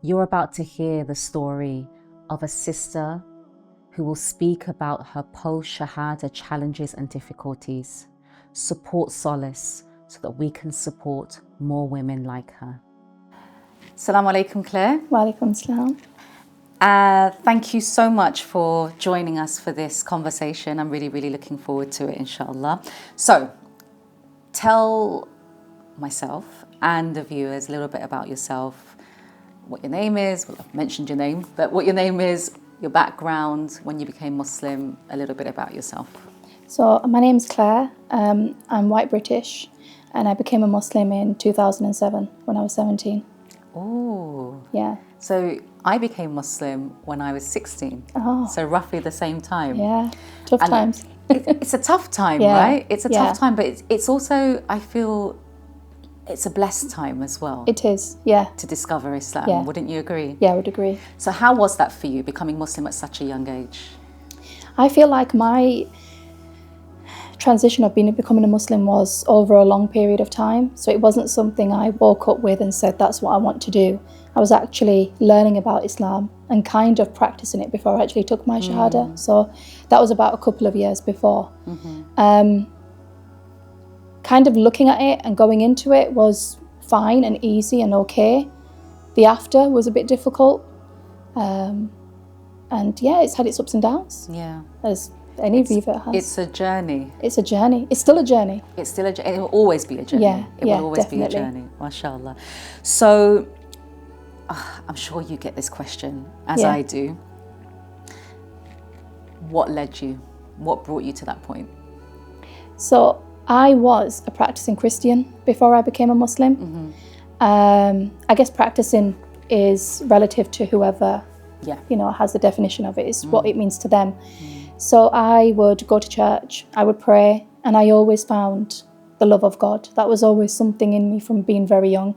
You're about to hear the story of a sister who will speak about her post-Shahada challenges and difficulties, support solace so that we can support more women like her. Assalamu alaikum, Claire. Wa alaikum salam. Thank you so much for joining us for this conversation. I'm really looking forward to it, inshallah. So, tell myself and the viewers a little bit about yourself, what your name is. Well, I've mentioned your name, but what your name is, your background, when you became Muslim, a little bit about yourself. So my name's Claire. I'm white British, and I became a Muslim in 2007 when I was 17. Oh. Yeah. So I became Muslim when I was 16. Oh. So roughly the same time. Yeah. Tough times. It's a tough time, Yeah. right? It's a Yeah. tough time, but it's also, I feel, it's a blessed time as well. It is. Yeah. To discover Islam. Yeah. Wouldn't you agree? Yeah, I would agree. So how was that for you, becoming Muslim at such a young age? I feel like my transition of becoming a Muslim was over a long period of time. So it wasn't something I woke up with and said, that's what I want to do. I was actually learning about Islam and kind of practicing it before I actually took my Shahada. So that was about a couple of years before. Kind of looking at it and going into it was fine and easy and okay. The after was a bit difficult. And yeah, it's had its ups and downs. Yeah. As any revert has. It's a journey. It's a journey. It's still a journey. It's still a journey. It will always be a journey. Yeah, it will always definitely. be a journey. MashaAllah. So, I'm sure you get this question, as Yeah. I do. What led you? What brought you to that point? So I was a practicing Christian before I became a Muslim. I guess practicing is relative to whoever, has the definition of it. It's what it means to them. So I would go to church, I would pray, and I always found the love of God. That was always something in me from being very young.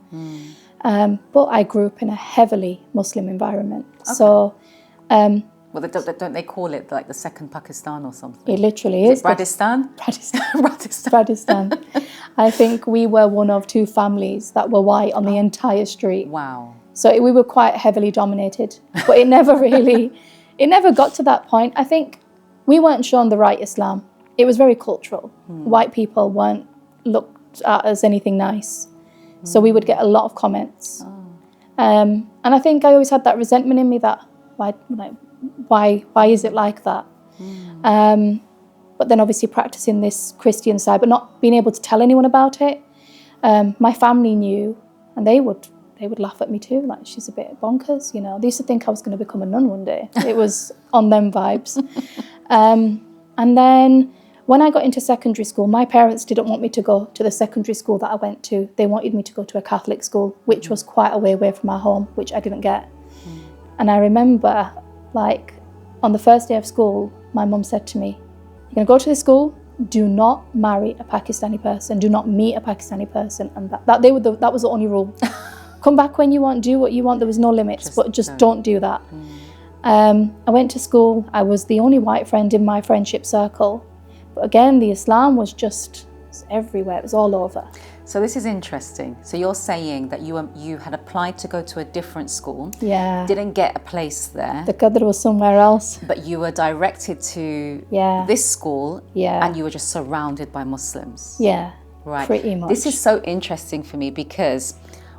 But I grew up in a heavily Muslim environment. Okay. So, well, don't they call it like the second Pakistan or something? It literally is. Bradistan? Bradistan. I think we were one of two families that were white on the entire street. Wow. So we were quite heavily dominated, but it never got to that point. I think we weren't shown the right Islam. It was very cultural. White people weren't looked at as anything nice. So we would get a lot of comments. And I think I always had that resentment in me that, why is it like that? But then obviously practicing this Christian side, but not being able to tell anyone about it. My family knew, and they would laugh at me too, like she's a bit bonkers, They used to think I was going to become a nun one day. It was on them vibes. And then when I got into secondary school, my parents didn't want me to go to the secondary school that I went to. They wanted me to go to a Catholic school, which was quite a way away from my home, which I didn't get. And I remember, on the first day of school, my mum said to me, "You're going to go to this school, do not marry a Pakistani person, do not meet a Pakistani person." And that was the only rule. Come back when you want, do what you want, there was no limits, but just don't do that. I went to school, I was the only white friend in my friendship circle. But again, the Islam was just everywhere, it was all over. So this is interesting. So you're saying that you had applied to go to a different school, didn't get a place there. The qadr was somewhere else. But you were directed to this school, and you were just surrounded by Muslims. Yeah, right. Pretty much. This is so interesting for me because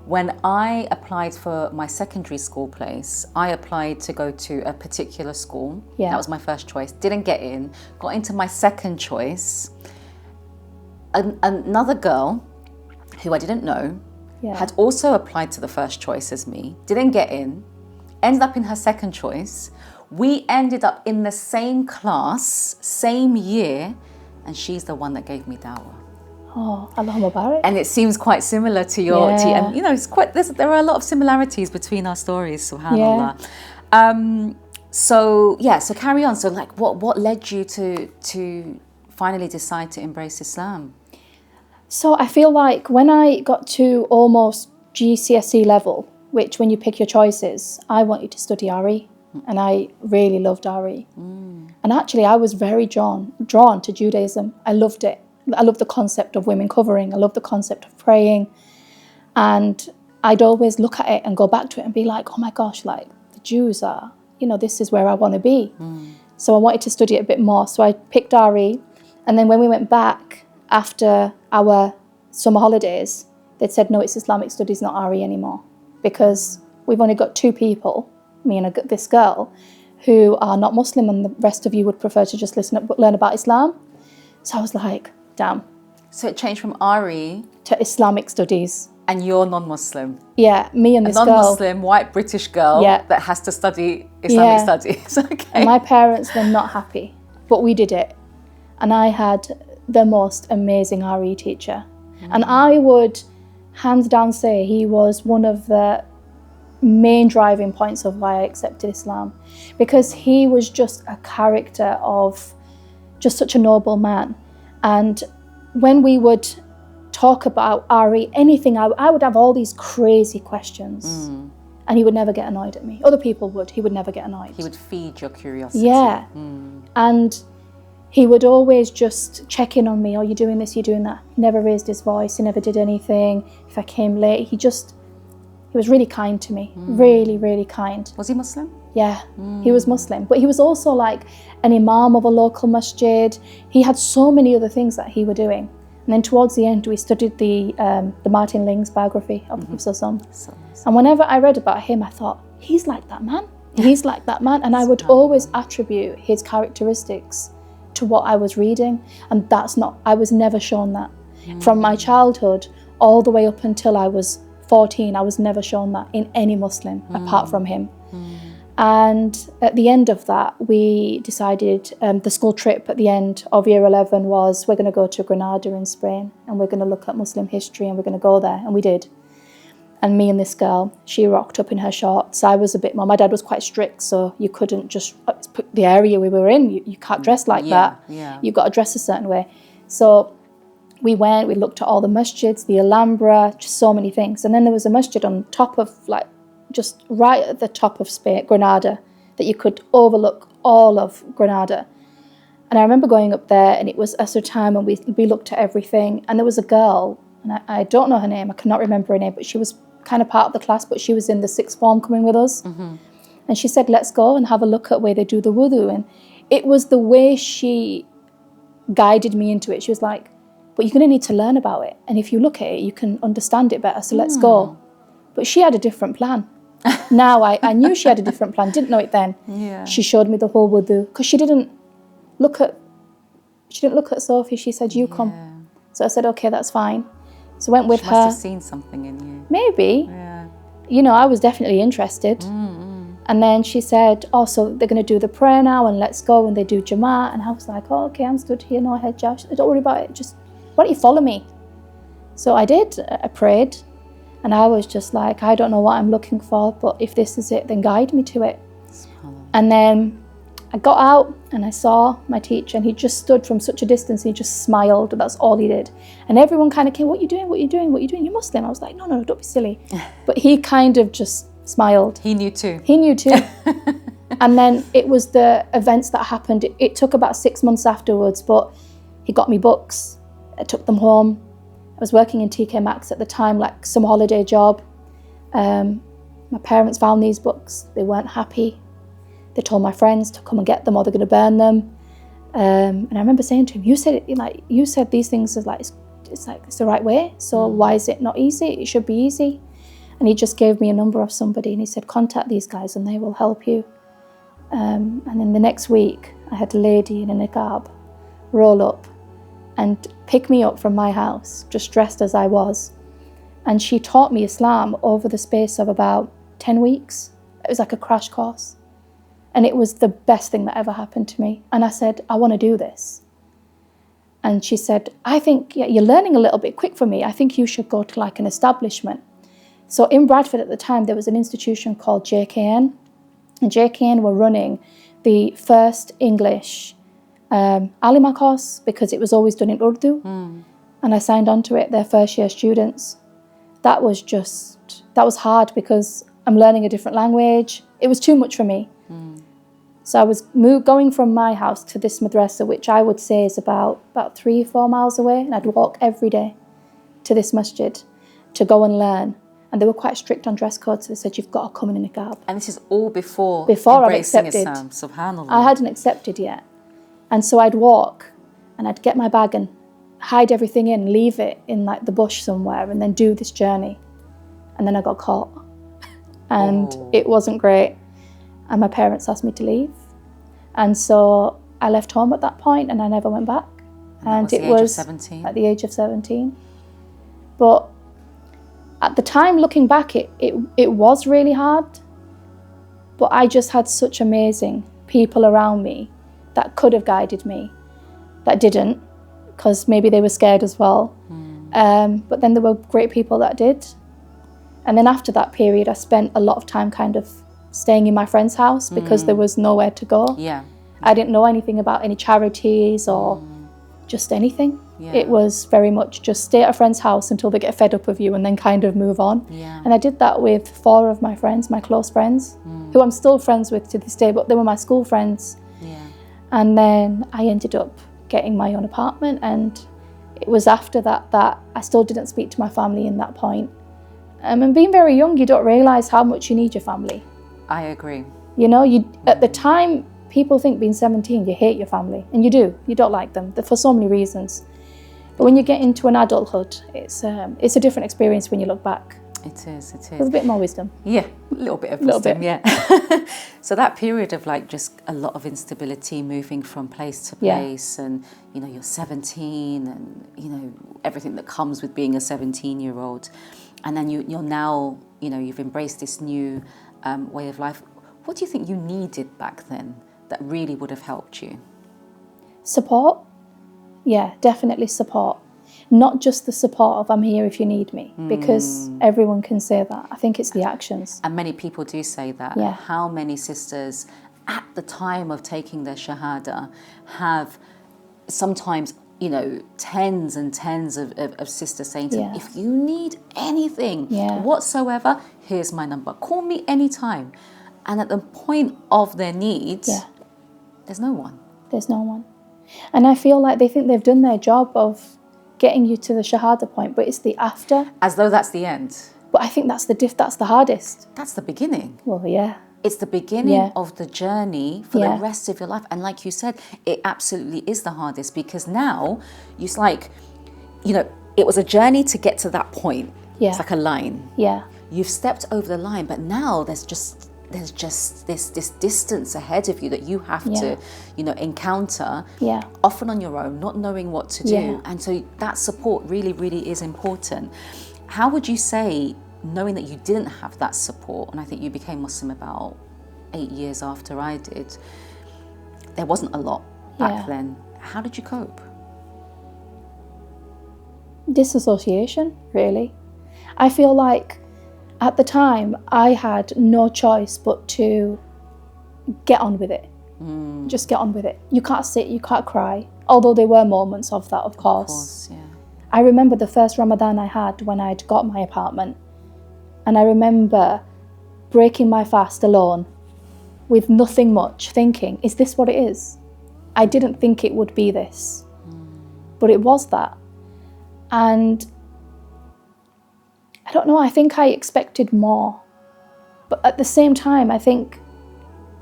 when I applied for my secondary school place, I applied to go to a particular school. Yeah. That was my first choice. Didn't get in. Got into my second choice. Another girl who I didn't know had also applied to the first choice as me. Didn't get in. Ended up in her second choice. We ended up in the same class, same year, and she's the one that gave me dawah. Oh, Allah Mubarak. And it seems quite similar to your, and it's there are a lot of similarities between our stories, subhanAllah. So carry on. So what led you to finally decide to embrace Islam? So I feel like when I got to almost GCSE level, which when you pick your choices, I wanted to study RE, and I really loved RE. And actually I was very drawn to Judaism. I loved it. I love the concept of women covering. I love the concept of praying. And I'd always look at it and go back to it and be like, oh my gosh, like the Jews are, this is where I want to be. So I wanted to study it a bit more. So I picked RE. And then when we went back after our summer holidays, they'd said, no, it's Islamic studies, not RE anymore. Because we've only got 2 people, me and this girl, who are not Muslim, and the rest of you would prefer to just learn about Islam. So I was like, damn. So it changed from RE to Islamic studies. And you're non-Muslim. Yeah, me and this girl. A non-Muslim, white British girl that has to study Islamic studies. Okay. My parents were not happy, but we did it. And I had the most amazing RE teacher. And I would hands down say he was one of the main driving points of why I accepted Islam, because he was just a character of just such a noble man. And when we would talk about RE, anything, I would have all these crazy questions, and he would never get annoyed at me. Other people would, he would never get annoyed. He would feed your curiosity. Yeah. And he would always just check in on me. Oh, you're doing this, you're doing that. He never raised his voice, he never did anything. If I came late, he was really kind to me, really, really kind. Was he Muslim? Yeah, he was Muslim. But he was also like an imam of a local masjid. He had so many other things that he was doing. And then towards the end, we studied the Martin Ling's biography of the Prophet. And whenever I read about him, I thought, he's like that man. He's like that man. And I would always attribute his characteristics to what I was reading. And I was never shown that. From my childhood all the way up until I was 14, I was never shown that in any Muslim apart from him. And at the end of that, we decided the school trip at the end of year 11 was, we're going to go to Granada in Spain and we're going to look at Muslim history and we're going to go there. And we did. And me and this girl, she rocked up in her shorts. I was a bit more, my dad was quite strict, so you couldn't just, the area we were in, you can't dress like that. Yeah. You've got to dress a certain way. So we went, we looked at all the masjids, the Alhambra, just so many things. And then there was a masjid on top of, like, just right at the top of Spain, Granada, that you could overlook all of Granada. And I remember going up there, and it was Asr time, and we looked at everything. And there was a girl, and I don't know her name, I cannot remember her name, but she was kind of part of the class, but she was in the 6th form coming with us. And she said, let's go and have a look at where they do the wudu. And it was the way she guided me into it. She was like, but you're going to need to learn about it. And if you look at it, you can understand it better, so let's go. But she had a different plan. Now I knew she had a different plan, didn't know it then. Yeah. She showed me the whole wudu, because she didn't look at Sophie, she said, you come. So I said, okay, that's fine. So I went with her. She must have seen something in you. Maybe. Yeah. I was definitely interested. And then she said, oh, so they're going to do the prayer now, and let's go, and they do Jama'at. And I was like, oh, okay, I'm stood here, no head, Josh. Don't worry about it, just, why don't you follow me? So I did, I prayed. And I was just like, I don't know what I'm looking for, but if this is it, then guide me to it. And then I got out and I saw my teacher, and he just stood from such a distance, and he just smiled. That's all he did. And everyone kind of came, what are you doing? What are you doing? What are you doing? You're Muslim. I was like, no, don't be silly. But he kind of just smiled. He knew too. And then it was the events that happened. It took about 6 months afterwards, but he got me books. I took them home. I was working in TK Maxx at the time, like some holiday job. My parents found these books. They weren't happy. They told my friends to come and get them, or they're going to burn them. And I remember saying to him, you said these things is it's the right way. So why is it not easy? It should be easy. And he just gave me a number of somebody, and he said, contact these guys and they will help you. And then the next week, I had a lady in a niqab roll up and pick me up from my house, just dressed as I was. And she taught me Islam over the space of about 10 weeks. It was like a crash course. And it was the best thing that ever happened to me. And I said, I want to do this. And she said, I think you're learning a little bit quick for me. I think you should go to like an establishment. So in Bradford at the time, there was an institution called JKN. And JKN were running the first English Alima course, because it was always done in Urdu. And I signed on to it, their first year students. That was hard, because I'm learning a different language. It was too much for me. So I was going from my house to this madrasa, which I would say is about 3-4 miles away. And I'd walk every day to this masjid to go and learn. And they were quite strict on dress codes. So they said, you've got to come in a niqab. And this is all before I'd embracing accepted. Islam, subhanAllah. I hadn't accepted yet. And so I'd walk and I'd get my bag and hide everything in, leave it in like the bush somewhere, and then do this journey. And then I got caught. And it wasn't great. And my parents asked me to leave. And so I left home at that point and I never went back. And it was at the age of 17. But at the time, looking back, it was really hard. But I just had such amazing people around me that could have guided me, that didn't, because maybe they were scared as well. But then there were great people that did. And then after that period, I spent a lot of time kind of staying in my friend's house because there was nowhere to go. I didn't know anything about any charities or just anything. It was very much just stay at a friend's house until they get fed up of you and then kind of move on. And I did that with 4 of my friends, my close friends, who I'm still friends with to this day, but they were my school friends. And then I ended up getting my own apartment, and it was after that that I still didn't speak to my family in that point. And being very young, you don't realise how much you need your family. I agree. You know, at the time, people think being 17, you hate your family, and you do. You don't like them for so many reasons. But when you get into an adulthood, it's a different experience when you look back. It is. There's a bit more wisdom. Yeah, a little bit of wisdom, yeah. So that period of like just a lot of instability, moving from place to place, and you know, you're 17, and you know, everything that comes with being a 17-year-old, and then you're now, you know, you've embraced this new way of life. What do you think you needed back then that really would have helped you? Support. Yeah, definitely support. Not just the support of I'm here if you need me, because everyone can say that. I think it's the actions. And many people do say that. Yeah. How many sisters at the time of taking their shahada have sometimes, you know, tens and tens of sisters saying to them, if you need anything whatsoever, here's my number. Call me anytime. And at the point of their needs, there's no one. There's no one. And I feel like they think they've done their job of getting you to the shahada point, but it's the after. As though that's the end. But I think that's the hardest. That's the beginning. Well, yeah. It's the beginning of the journey for the rest of your life. And like you said, it absolutely is the hardest, because now it's like, you know, it was a journey to get to that point. It's like a line. You've stepped over the line, but now there's just this distance ahead of you that you have to, you know, encounter, often on your own, not knowing what to do. And so that support really, really is important. How would you say, knowing that you didn't have that support, and I think you became Muslim about 8 years after I did, there wasn't a lot back then. How did you cope? Disassociation, really. I feel like at the time, I had no choice but to get on with it. Just get on with it. You can't sit, you can't cry. Although there were moments of that, of course. I remember the first Ramadan I had when I'd got my apartment. And I remember breaking my fast alone with nothing much, thinking, is this what it is? I didn't think it would be this. But it was that. And I don't know, I think I expected more. But at the same time, I think,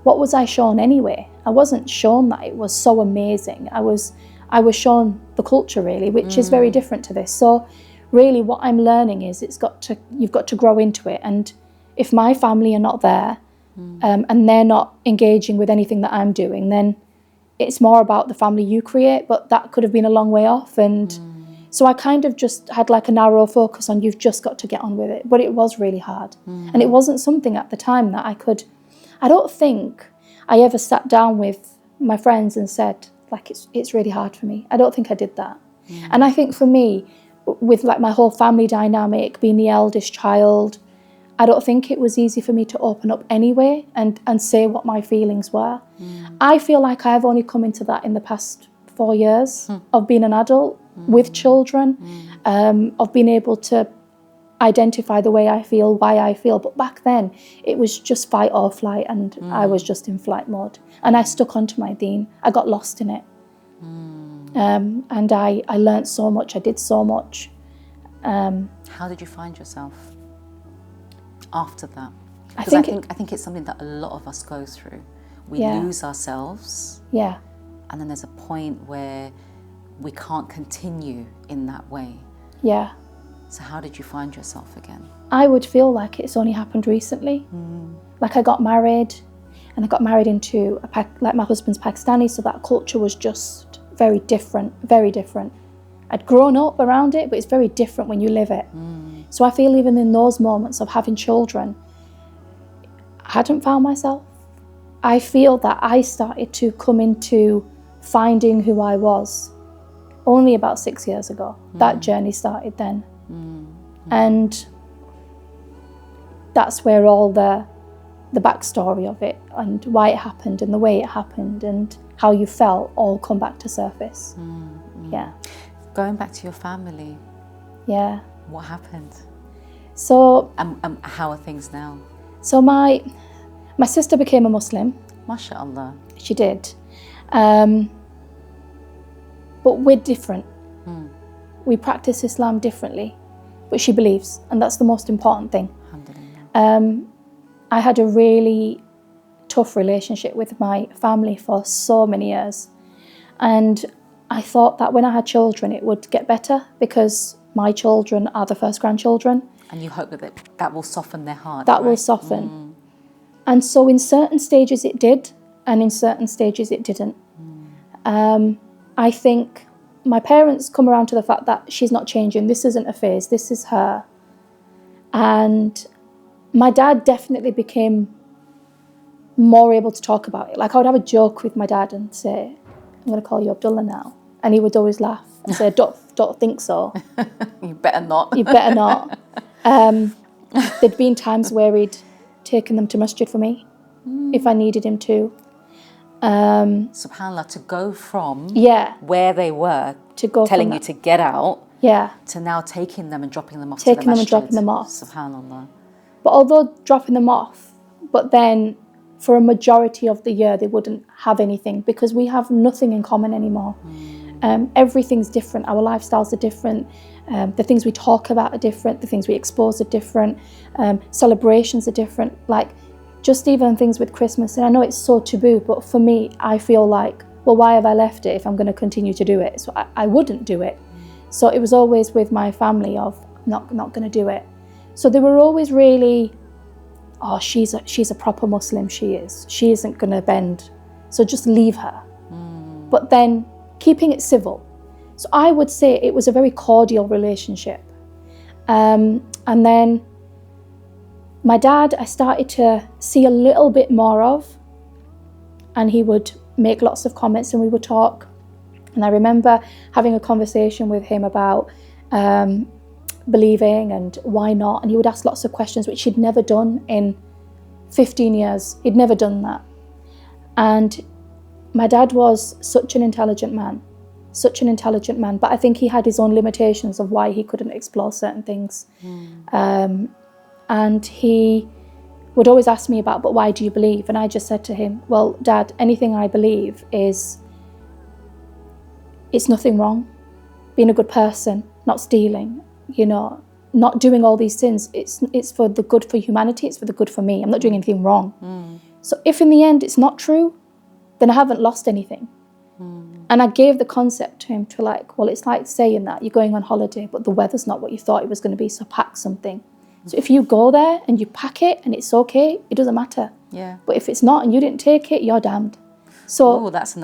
what was I shown anyway? I wasn't shown that it was so amazing. I was shown the culture, really, which is very different to this. So really what I'm learning is you've got to grow into it. And if my family are not there and they're not engaging with anything that I'm doing, then it's more about the family you create, but that could have been a long way off. And so I kind of just had like a narrow focus on you've just got to get on with it. But it was really hard. And it wasn't something at the time that I don't think I ever sat down with my friends and said, like, it's really hard for me. I don't think I did that. And I think for me, with like my whole family dynamic, being the eldest child, I don't think it was easy for me to open up anyway and say what my feelings were. I feel like I've only come into that in the past 4 years of being an adult with children, of being able to identify the way I feel, why I feel. But back then, it was just fight or flight, and I was just in flight mode. And I stuck onto my deen. I got lost in it. And I learnt so much. I did so much. How did you find yourself? after that? I Because think I think it's something that a lot of us go through. We Yeah. lose ourselves, yeah, and then there's a point where we can't continue in that way. yeah. So how did you find yourself again? I would feel like it's only happened recently. Like I got married, and I got married into like my husband's Pakistani, so that culture was just very different, very different. I'd grown up around it, but it's very different when you live it. So I feel even in those moments of having children, I hadn't found myself. I feel that I started to come into finding who I was only about 6 years ago. That journey started then. And that's where all the backstory of it and why it happened and the way it happened and how you felt all come back to surface. Yeah. Going back to your family, Yeah. what happened? So How are things now? so my sister became a Muslim. MashaAllah. She did. But we're different. We practice Islam differently, but she believes, and that's the most important thing. Alhamdulillah. I had a really tough relationship with my family for so many years, and I thought that when I had children it would get better because my children are the first grandchildren. And you hope that that will soften their heart. That will right? soften. And so in certain stages it did, and in certain stages it didn't. I think my parents come around to the fact that she's not changing. This isn't a phase, this is her. And my dad definitely became more able to talk about it. Like I would have a joke with my dad and say, I'm going to call you Abdullah now. And he would always laugh and say, don't think so. You better not. You better not. There'd been times where he'd taken them to masjid for me if I needed him to. SubhanAllah, to go from Yeah. where they were, To go telling from you that. to get out, Yeah. to now taking them and dropping them off Taking to the them and masjid. dropping them off. SubhanAllah. But although dropping them off, but then for a majority of the year they wouldn't have anything because we have nothing in common anymore. Everything's different. Our lifestyles are different. The things we talk about are different. The things we expose are different. Celebrations are different. Like just even things with Christmas. And I know it's so taboo, but for me, I feel like, well, why have I left it if I'm going to continue to do it? So I wouldn't do it. So it was always with my family of not going to do it. So they were always really, oh, she's a proper Muslim, she is. She isn't going to bend. So just leave her. But then keeping it civil. So I would say it was a very cordial relationship. And then my dad, I started to see a little bit more of, and he would make lots of comments and we would talk. And I remember having a conversation with him about believing and why not. And he would ask lots of questions, which he'd never done in 15 years. He'd never done that. And my dad was such an intelligent man, but I think he had his own limitations of why he couldn't explore certain things. And he would always ask me about, but why do you believe? And I just said to him, well, Dad, anything I believe it's nothing wrong. Being a good person, not stealing, not doing all these sins. It's for the good for humanity. It's for the good for me. I'm not doing anything wrong. So if in the end it's not true, then I haven't lost anything. And I gave the concept to him to it's like saying that you're going on holiday, but the weather's not what you thought it was going to be, so pack something. So if you go there and you pack it and it's okay, it doesn't matter. Yeah. But if it's not and you didn't take it, you're damned. So that's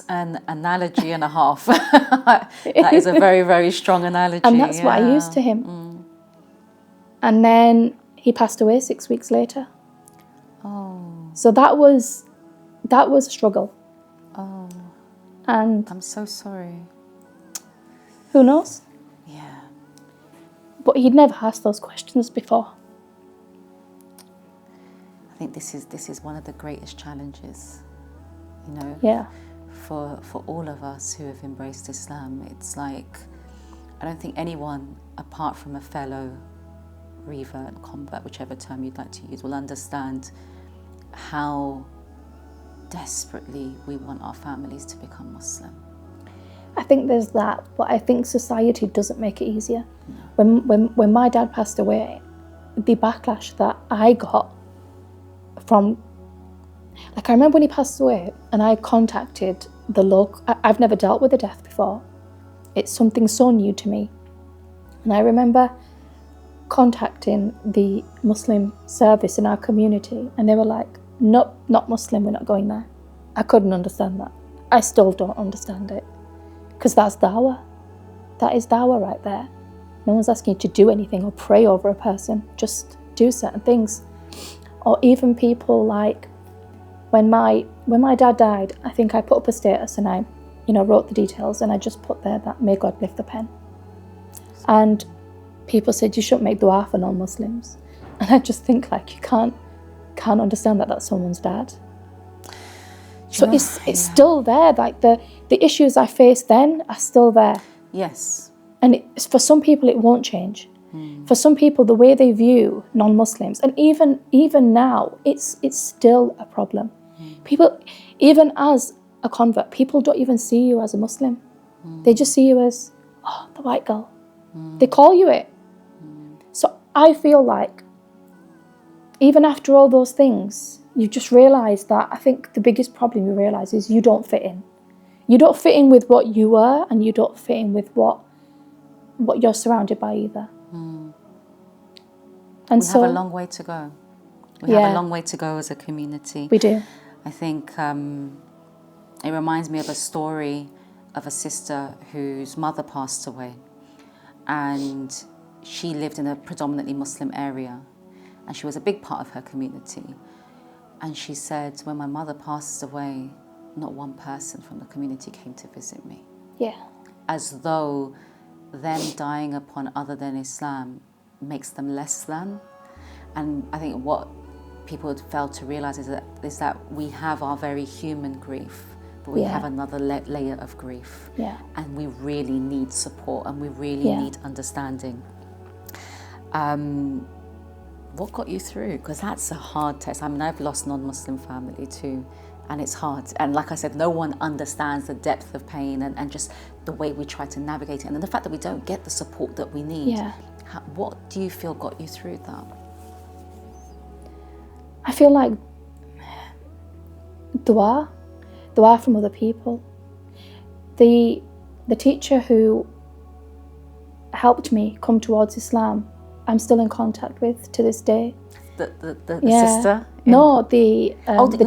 an analogy and a half. That is a very, very strong analogy. And that's what I used to him. And then he passed away 6 weeks later. Oh. So that was a struggle. Oh. And I'm so sorry. who knows? Yeah. But he'd never asked those questions before. I think this is one of the greatest challenges, Yeah. for all of us who have embraced Islam. It's like, I don't think anyone apart from a fellow revert, convert, whichever term you'd like to use, will understand how desperately we want our families to become Muslim. I think there's that, but I think society doesn't make it easier. When my dad passed away, the backlash that I got from, like, I remember when he passed away and I contacted the local, I've never dealt with a death before. It's something so new to me. And I remember contacting the Muslim service in our community and they were like, nope, not Muslim, we're not going there. I couldn't understand that. I still don't understand it. Because that's dawah. That is dawah right there. No one's asking you to do anything or pray over a person. Just do certain things. Or even people like, when my dad died, I think I put up a status and I, wrote the details and I just put there that may God lift the pen. And people said you shouldn't make dua for non-Muslims. And I just think, like, you can't understand that that's someone's dad. So it's still there. Like the issues I faced then are still there. Yes. And for some people, it won't change. For some people, the way they view non-Muslims, and even now, it's still a problem. People, even as a convert, people don't even see you as a Muslim. They just see you as, oh, the white girl. They call you it. So I feel like, even after all those things, you just realise that, I think the biggest problem you realise is you don't fit in. You don't fit in with what you are, and you don't fit in with what you're surrounded by either. And we have a long way to go. We have a long way to go as a community. We do. I think it reminds me of a story of a sister whose mother passed away, and she lived in a predominantly Muslim area, and she was a big part of her community. And she said, when my mother passed away, not one person from the community came to visit me. Yeah. As though them dying upon other than Islam makes them less than. And I think what people had failed to realise is that we have our very human grief, but we have another layer of grief. Yeah. And we really need support, and we really need understanding. What got you through? Because that's a hard test. I mean, I've lost non-Muslim family too, and it's hard. And like I said, no one understands the depth of pain and just the way we try to navigate it, and the fact that we don't get the support that we need. Yeah. What do you feel got you through that? I feel like dua from other people. The teacher who helped me come towards Islam, I'm still in contact with to this day. The sister? No, the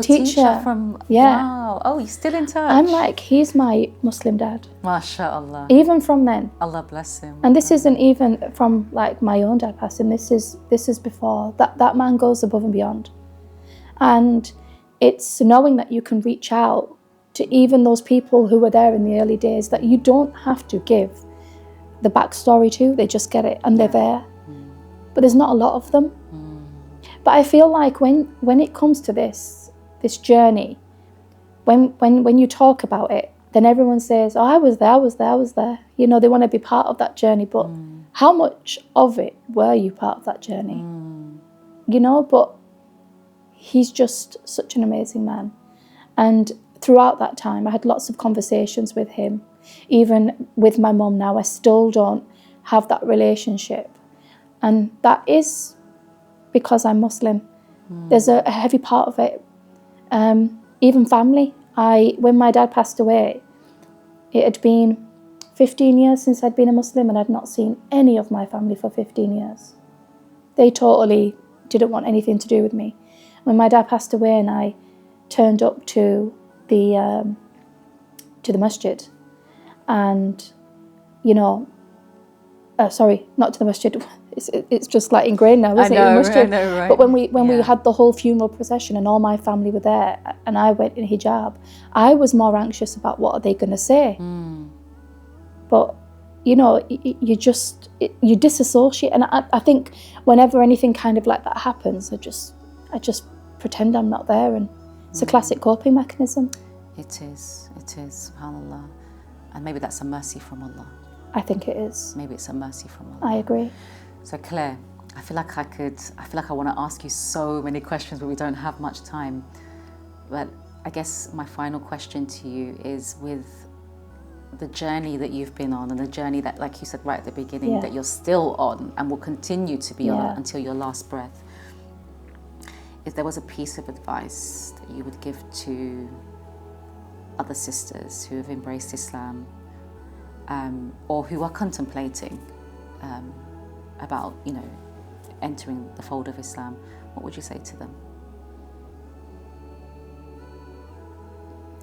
teacher from... Yeah. Wow. Oh, you're still in touch? I'm like, he's my Muslim dad. MashaAllah. Even from then. Allah bless him. And this isn't even from like my own dad passing. This is before. That man goes above and beyond. And it's knowing that you can reach out to even those people who were there in the early days that you don't have to give the backstory to. They just get it and they're there. But there's not a lot of them. But I feel like when it comes to this journey, when you talk about it, then everyone says, oh, I was there. You know, they want to be part of that journey. But how much of it were you part of that journey? You know, but he's just such an amazing man. And throughout that time, I had lots of conversations with him. Even with my mum now, I still don't have that relationship. And that is because I'm Muslim. There's a heavy part of it. Even family. When my dad passed away, it had been 15 years since I'd been a Muslim, and I'd not seen any of my family for 15 years. They totally didn't want anything to do with me. When my dad passed away and I turned up to the masjid, and, you know, sorry, not to the masjid, it's just like ingrained now, isn't it? The masjid. I know, right? But when we had the whole funeral procession and all my family were there, and I went in hijab, I was more anxious about what are they going to say. But, you know, you disassociate. And I think whenever anything kind of like that happens, I just pretend I'm not there, and it's a classic coping mechanism. It is, subhanAllah. And maybe that's a mercy from Allah. I think it is. Maybe it's a mercy from Allah. I agree. So Claire, I feel like I want to ask you so many questions, but we don't have much time. But I guess my final question to you is, with the journey that you've been on, and the journey that, like you said right at the beginning, Yeah. that you're still on and will continue to be on Yeah. until your last breath. If there was a piece of advice that you would give to other sisters who have embraced Islam, or who are contemplating about, you know, entering the fold of Islam, what would you say to them?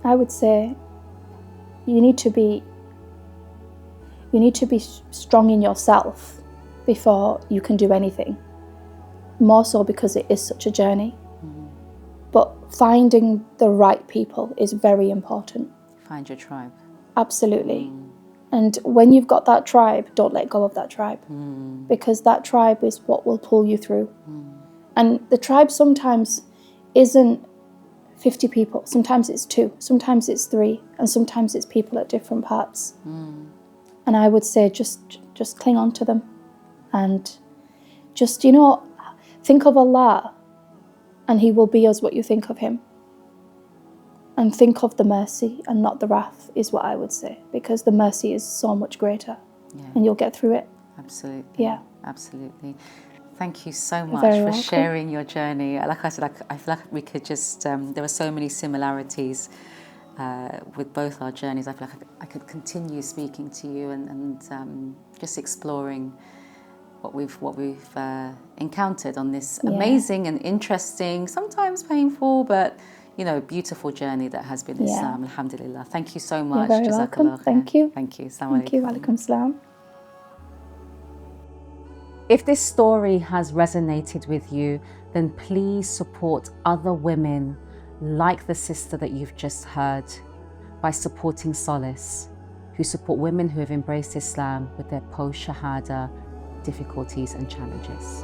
I would say you need to be strong in yourself before you can do anything. More so because it is such a journey. But finding the right people is very important. Find your tribe. Absolutely. And when you've got that tribe, don't let go of that tribe. Because that tribe is what will pull you through. And the tribe sometimes isn't 50 people. Sometimes it's 2, sometimes it's 3, and sometimes it's people at different parts. And I would say just cling on to them. And just, you know, think of Allah, and He will be as what you think of Him. And think of the mercy and not the wrath, is what I would say, because the mercy is so much greater, and you'll get through it. Absolutely. Yeah. Absolutely. Thank you so much very for welcome. sharing your journey. Like I said, I feel like we could just, there were so many similarities with both our journeys. I feel like I could continue speaking to you and just exploring what we've encountered on this amazing and interesting, sometimes painful, but, you know, beautiful journey that has been Islam. Alhamdulillah. Thank you so much. You're very welcome. Jazakallah khair. Thank you. Thank you. Assalamu Thank you. alaikum. Walaikum salam. If this story has resonated with you, then please support other women like the sister that you've just heard by supporting Solace, who support women who have embraced Islam with their post-Shahada difficulties and challenges.